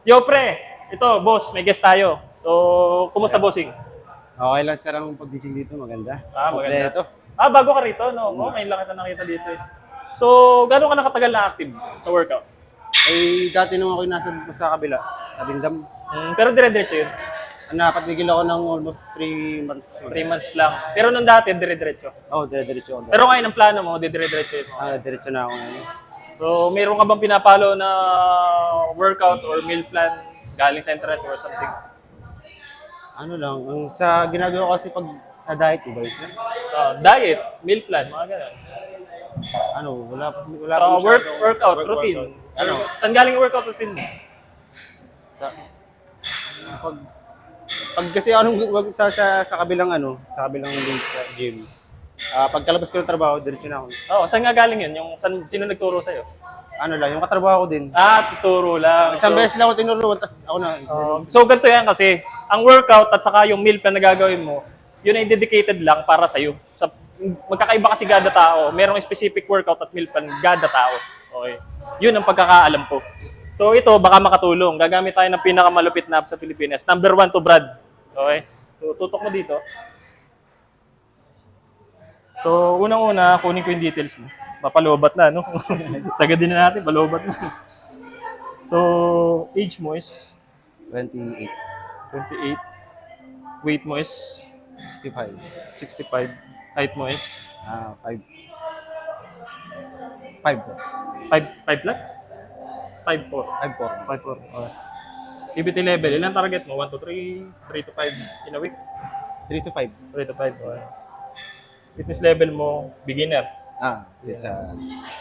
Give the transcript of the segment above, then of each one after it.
Yo, pre! Ito, boss, may guest tayo. So, kumusta, bossing? Okay lang sir ang pag-teaching dito, maganda. Maganda. Kompleto. Bago ka rito, no? Ngayon lang kita nakita dito. So, gano'n ka nakatagal na active sa workout? Ay, dati nung ako nasa sa kabila, sa Bindam, Pero dire-diretso yun. napatigil ako ng almost 3 months. 3 months lang. Pero nung dati, dire-diretso. Dire-diretso ako. Pero ngayon, ang plano mo, dire-diretso yun. Diretso na ako ngayon. So, meron ka bang pinapalo na workout or meal plan galing sa internet or something? Ano lang, ang sa ginagawa ko kasi pag sa diet, iba yun. Diet, meal plan, mga ganun. Wala Sa pa masyadong workout routine. Ano? Saan galing yung workout routine mo? Sa, pag, pag kasi wag sa kabilang sa kabilang gym. Pagkalabas ko ng trabaho, diretso na ako. Saan nga galing yun? Sino nagturo sa'yo? Yung katrabaho ko din. Tuturo lang. Isang beses lang ako tinuruan, tapos ako na. So, ganito yan kasi, ang workout at saka yung meal plan na gagawin mo, yun ay dedicated lang para sa'yo. Magkakaiba kasi kada tao. Merong specific workout at meal plan kada tao. Okay. Yun ang pagkakaalam ko. So, ito, baka makatulong. Gagamit tayo ng pinakamalupit na app sa Pilipinas. Number 1 to Brad. Okay? So, tutok mo dito. So, unang-una, kunin ko yung details mo. Papalobat na, no? Sagad din na natin, palobat na. So, age mo is 28. 28. Weight mo is 65. 65. Height mo is 5. 5 po. 5 lang? 5'4". 5 po. 5'4". Okay. PBT level, ilan target mo? 1 to 3, 3 to 5 in a week? 3 to 5. 3 to 5. Okay. Fitness level mo, beginner. Yes.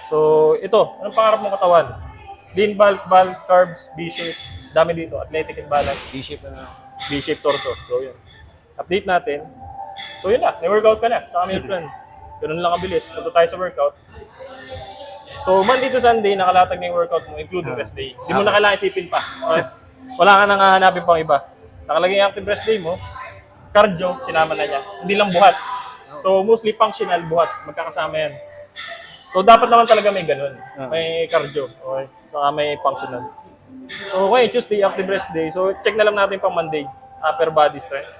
So, ito, anong pangarap mong katawan? Lean bulk, carbs, B-shape, dami dito, athletic and balance, D-shape na. B-shape torso. So, yun. Update natin. So, yun na, may workout ka na sa meal plan. Ganun lang kabilis. Punta tayo sa workout. So, Monday to Sunday, nakalatag na yung workout mo, including rest day. Hindi mo na kailangan isipin pa. Okay? Wala ka nang hahanapin pang iba. Nakalagay yung active rest day mo, cardio, sinama na niya. Hindi lang buhat. So, mostly functional buhat. Magkakasama yan. So, dapat naman talaga may ganun. May cardio. Okay? Saka may functional. So, okay, Tuesday, active rest day. So, check na lang natin pang Monday. Upper body strength.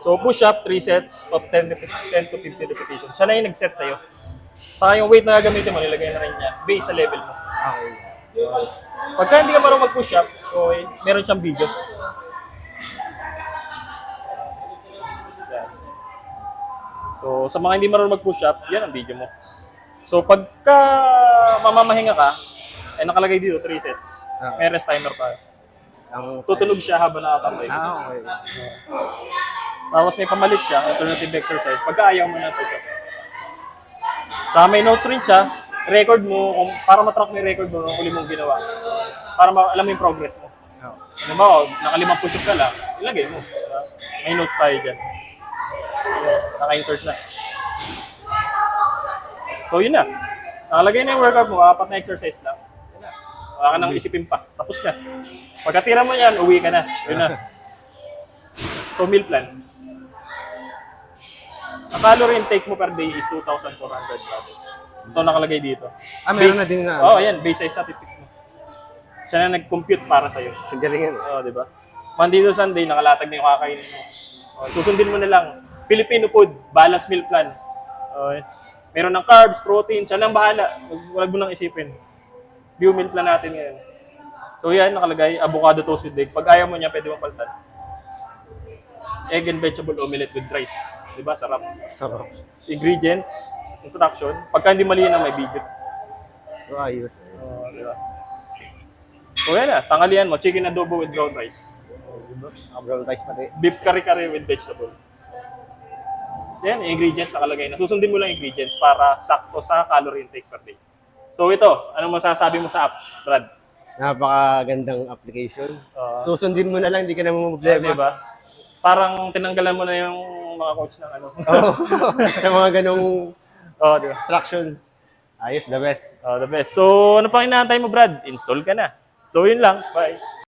So, push-up, 3 sets of 10 to 15 repetitions. Siya na yung nag-set sa'yo. Saka yung weight na gagamitin mo, nilagay na rin niya. Base sa level mo. Okay. Pagka hindi ka marunong mag-push-up, okay, meron siyang video. Yan. So, sa mga hindi marunong mag-push-up, yan ang video mo. So, pagka mamamahinga ka, ay nakalagay dito, 3 sets. May rest timer pa. Tutunog siya habang nakatambay. Okay. Tapos may pamalit siya, alternative exercise. Pagka ayaw mo na ito. Saka may notes rin siya, record mo, para matrack mo yung record mo kung huli mong ginawa. Para alam mo yung progress mo. Ano ba, nakalimang push-up ka lang, ilagay mo. May notes tayo dyan. Naka-insert na. So yun na. Nakalagay na yung workout mo, 4 na exercise lang. Wala ka nang isipin pa. Tapos na. Pagkatira mo yan, uwi ka na. Yun na. So meal plan. Ang calorie intake mo per day is 2,400 calories. Ito nakalagay dito. Meron na din na. Yan. Base sa statistics mo. Siya na nag-compute para sa'yo. Galing yan. Di ba? Monday to Sunday, nakalatag na yung kakainin mo. Susundin mo na lang. Filipino food, balanced meal plan. Okay. Meron ng carbs, protein, siya lang bahala. Huwag mo nang isipin. View meal plan natin ngayon. So yan, nakalagay, avocado toast with egg. Pag ayaw mo niya, pwede mo paltan. Egg and vegetable omelette with rice. Diba? Sarap. Sarap. Ingredients, instruction. Pagka hindi mali na may video. Ayos. Diba? So yan na, tanghalian mo, chicken adobo with brown rice. Diba? Brown rice pati. Beef kare-kare with vegetable. Yan, ingredients nakalagay na. Susundin mo lang ingredients para sakto sa calorie intake per day. So ito, anong masasabi mo sa app, Brad? Napakagandang application. Susundin mo na lang, hindi ka na problema. Diba? Parang tinanggalan mo na yung mga coach ng ano. Sa mga ganong Diba? instruction. Ayos, the best. The best. So, ano pang inaantay mo, Brad? Install ka na. So, yun lang. Bye.